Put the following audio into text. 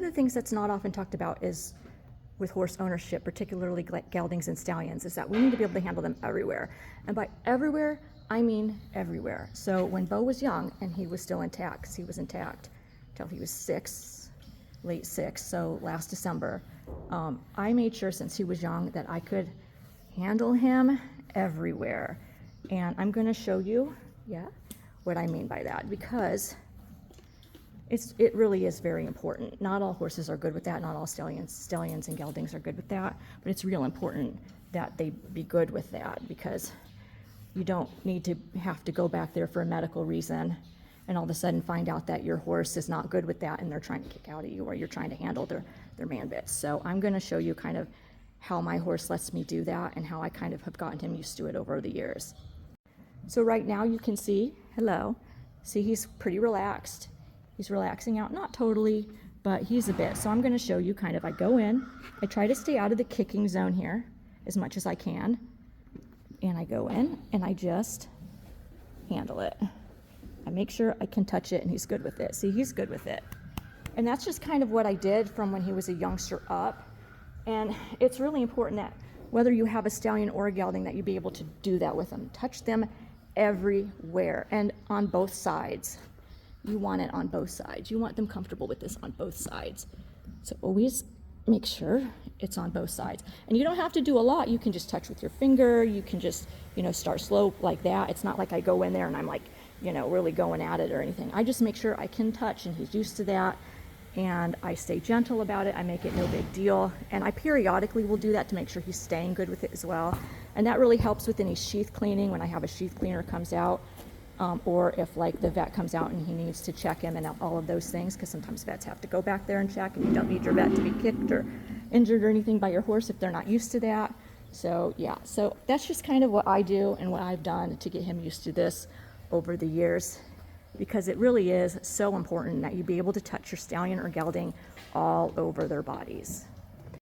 of the things that's not often talked about is with horse ownership, particularly geldings and stallions, is that we need to be able to handle them everywhere. And by everywhere, I mean everywhere. So when Bo was young and he was still intact, 'cause he was intact till he was 6, late 6, so last December, I made sure since he was young that I could handle him everywhere. And I'm gonna show you, what I mean by that, because it really is very important. Not all horses are good with that, not all stallions and geldings are good with that, but it's real important that they be good with that, because you don't need to have to go back there for a medical reason and all of a sudden find out that your horse is not good with that and they're trying to kick out at you, or you're trying to handle their man bits. So I'm gonna show you kind of how my horse lets me do that and how I kind of have gotten him used to it over the years. So right now you can see, see he's pretty relaxed. He's relaxing out, not totally, but he's a bit. So I'm gonna show you kind of, I go in, I try to stay out of the kicking zone here as much as I can. And I go in and I just handle it. I make sure I can touch it and he's good with it. See, he's good with it. And that's just kind of what I did from when he was a youngster up. And it's really important that whether you have a stallion or a gelding, that you be able to do that with them. Touch them everywhere and on both sides. You want it on both sides. You want them comfortable with this on both sides. So always make sure it's on both sides. And you don't have to do a lot. You can just touch with your finger. You can just, start slow like that. It's not like I go in there and I'm like, really going at it or anything. I just make sure I can touch and he's used to that. And I stay gentle about it. I make it no big deal. And I periodically will do that to make sure he's staying good with it as well. And that really helps with any sheath cleaning when I have a sheath cleaner comes out. Or if like the vet comes out and he needs to check him and all of those things, because sometimes vets have to go back there and check, and you don't need your vet to be kicked or injured or anything by your horse if they're not used to that. So so that's just kind of what I do and what I've done to get him used to this over the years, because it really is so important that you be able to touch your stallion or gelding all over their bodies.